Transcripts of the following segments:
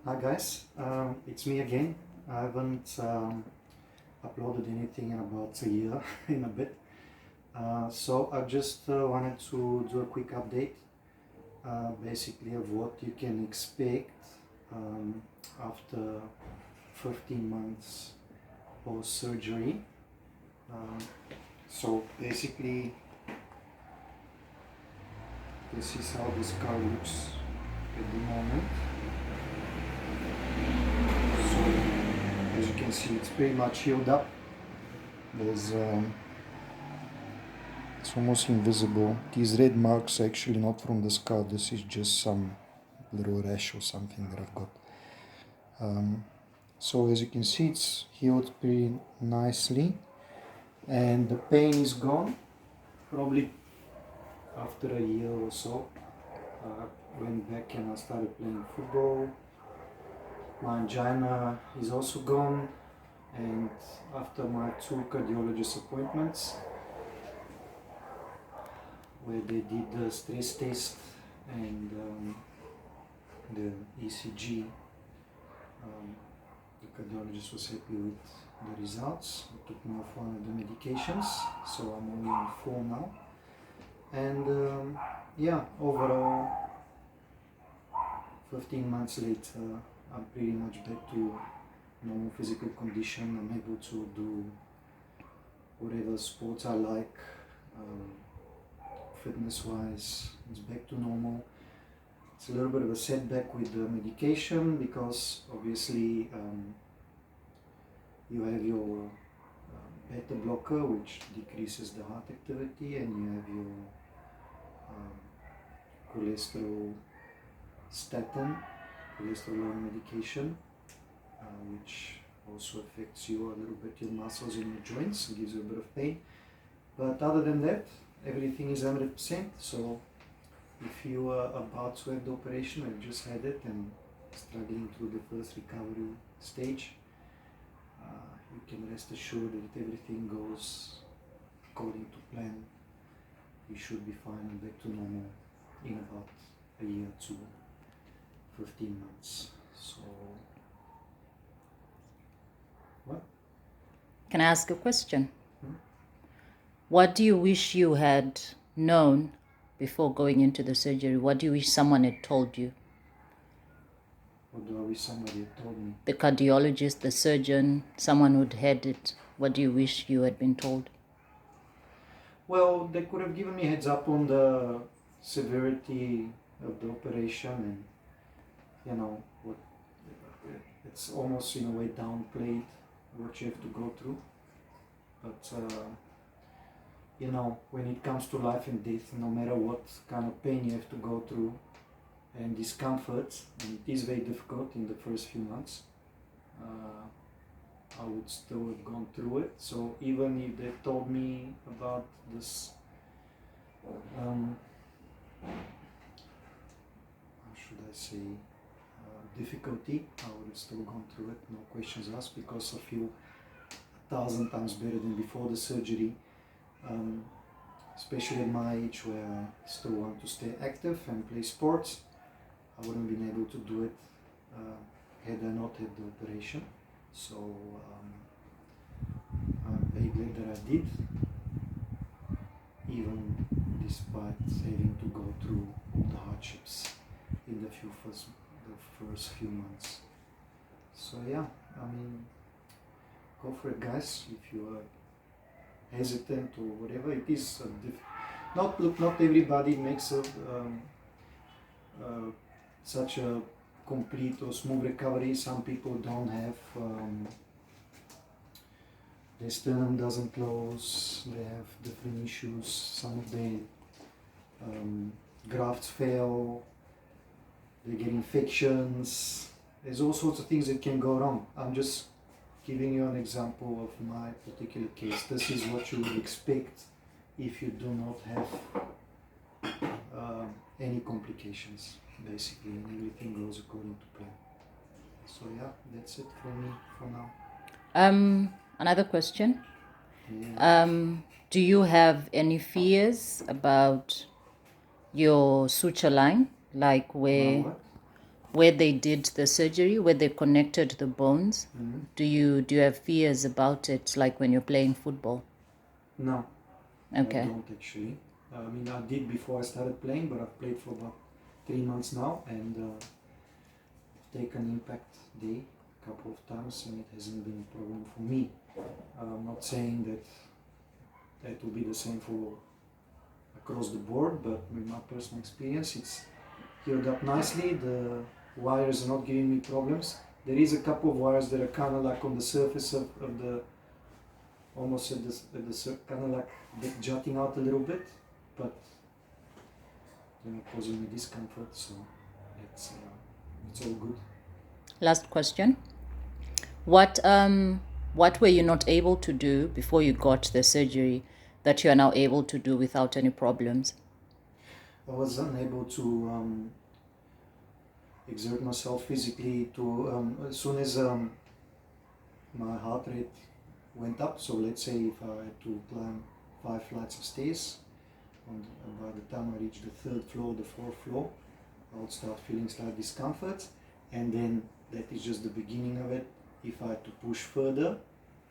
Hi guys, it's me again. I haven't uploaded anything in about a year, in a bit. So I just wanted to do a quick update, basically of what you can expect um, after 15 months post surgery. Um, so basically, this is how the scar looks at the moment. So as you can see, it's pretty much healed up. There's It's almost invisible. These red marks are actually not from the scar. This is just some little rash or something that I've got. So as you can see, it's healed pretty nicely, and the pain is gone. Probably after a year or so, I went back and I started playing football. My angina is also gone, and after my 2 cardiologist appointments, where they did the stress test and the ECG, the cardiologist was happy with the results. He took me off one of the medications, so I'm only on 4 now. And yeah, overall, 15 months later, I'm pretty much back to normal physical condition. I'm able to do whatever sports I like. Fitness-wise, it's back to normal. It's a little bit of a setback with the medication because obviously you have your beta blocker, which decreases the heart activity, and you have your cholesterol statin, cholesterol medication, which also affects you a little bit, your muscles in your joints, and gives you a bit of pain. But other than that, everything is 100%. So if you are about to have the operation, or just had it and struggling through the first recovery stage, you can rest assured that if everything goes according to plan, you should be fine and back to normal in about a year to 15 months. So, what? Can I ask a question? Hmm? What do you wish you had known before going into the surgery? What do you wish someone had told you? What do I wish somebody had told me? The cardiologist, the surgeon, someone who'd had it. What do you wish you had been told? Well, they could have given me heads up on the severity of the operation, and what it's almost in a way downplayed what you have to go through. But when it comes to life and death, no matter what kind of pain you have to go through and discomfort, and it is very difficult in the first few months, I would still have gone through it. So even if they told me about this, how should I say, difficulty, I would have still gone through it, no questions asked, because I feel 1,000 times better than before the surgery. Especially at my age, where I still want to stay active and play sports. I wouldn't have been able to do it had I not had the operation. So I'm very glad that I did, even despite having to go through all the hardships in the first few months. So yeah, go for it, guys. If you are hesitant or whatever, it is not everybody makes such a complete or smooth recovery. Some people don't have their sternum doesn't close, they have different issues, some of the grafts fail, they get infections. There's all sorts of things that can go wrong. I'm just giving you an example of my particular case. This is what you would expect if you do not have any complications, basically, and everything goes according to plan. So yeah, that's it for me for now. Another question. Yeah. Do you have any fears about your suture line? Like My where what? where they did the surgery, where they connected the bones, do you have fears about it, like when you're playing football? No, Okay. I don't actually. I mean, I did before I started playing, but I've played for about 3 months now, and I've taken impact day a couple of times, and it hasn't been a problem for me. I'm not saying that that will be the same for across the board, but with my personal experience, it's healed up nicely. The wires are not giving me problems. There is a couple of wires that are kind of like on the surface of the, almost at the kind of like jutting out a little bit, but they're not causing me discomfort, so it's all good. Last question. What were you not able to do before you got the surgery that you are now able to do without any problems? I was unable to exert myself physically to as soon as my heart rate went up. So let's say if I had to climb 5 flights of stairs, by the time I reached the 3rd floor, the 4th floor, I would start feeling slight discomfort, and then that is just the beginning of it. If I had to push further,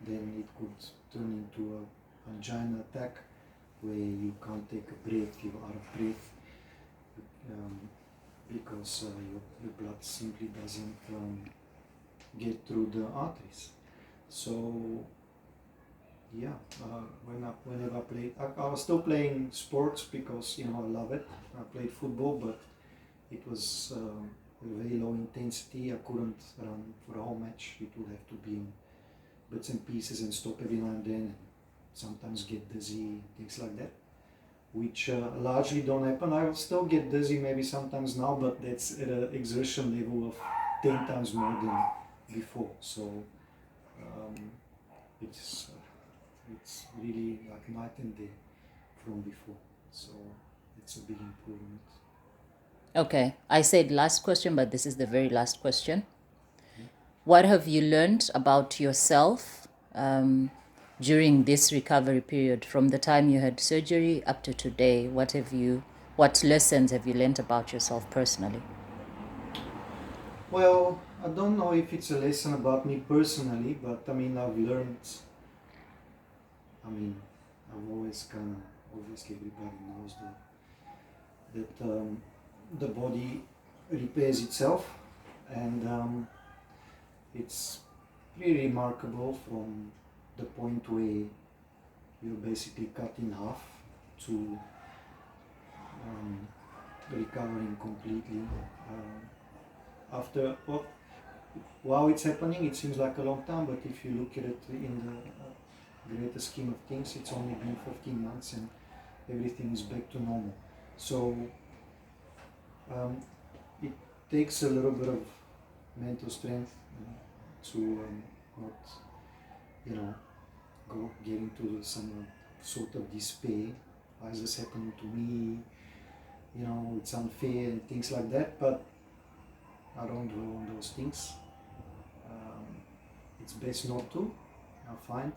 then it could turn into a angina attack where you can't take a breath, you're out of breath, because your blood simply doesn't get through the arteries. So yeah, whenever I played, I was still playing sports because I love it. I played football, but it was very low intensity. I couldn't run for the whole match. It would have to be in bits and pieces and stop every now and then, and sometimes get dizzy, things like that, which largely don't happen. I will still get dizzy maybe sometimes now, but that's at an exertion level of 10 times more than before. So it's really like night and day from before. So it's a big improvement. Okay, I said last question, but this is the very last question. What have you learned about yourself during this recovery period, from the time you had surgery up to today? What lessons have you learned about yourself personally? Well, I don't know if it's a lesson about me personally, but I mean, I've learned, I've always kind of, obviously everybody knows that the body repairs itself, and it's pretty remarkable from the point where you're basically cut in half to recovering completely. After, while it's happening, it seems like a long time, but if you look at it in the greater scheme of things, it's only been 15 months and everything is back to normal. So it takes a little bit of mental strength to not, get into some sort of despair. Why is this happening to me? It's unfair and things like that, but I don't dwell on those things. It's best not to, I find.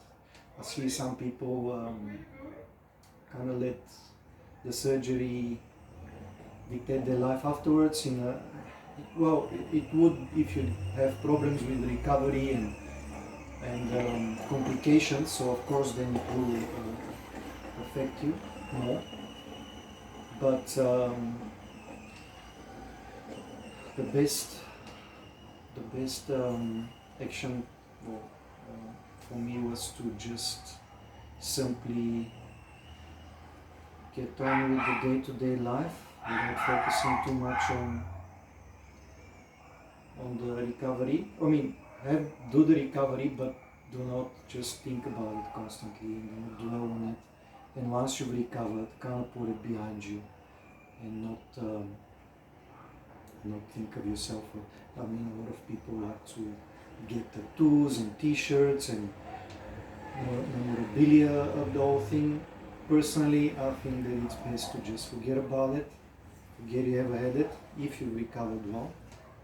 I see some people kind of let the surgery dictate their life afterwards. It would, if you have problems with recovery and complications, so of course then it will affect you more. But the best action for me was to just simply get on with the day-to-day life without focusing too much on the recovery. I mean, do the recovery, but do not just think about it constantly and do not dwell on it. And once you've recovered, kind of put it behind you and not think of yourself. I mean, a lot of people like to get tattoos and t-shirts and memorabilia of the whole thing. Personally, I think that it's best to just forget about it, forget you ever had it, if you recovered well,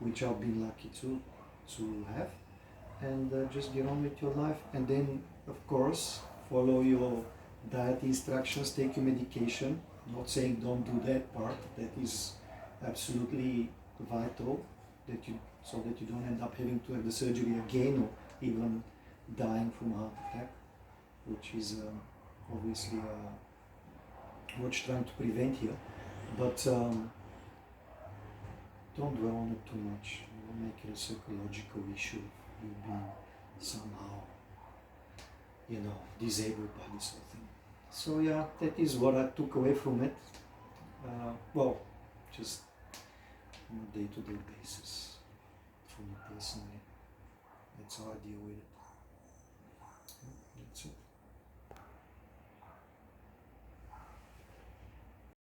which I've been lucky to have, and just get on with your life. And then, of course, follow your diet instructions, take your medication. I'm not saying don't do that part, that is absolutely vital, so that you don't end up having to have the surgery again, or even dying from a heart attack, which is obviously what you're trying to prevent here. But don't dwell on it too much. Don't make it a psychological issue. You've been somehow, disabled by this whole thing. So yeah, that is what I took away from it. Well, just on a day-to-day basis, for me personally. That's how I deal with it.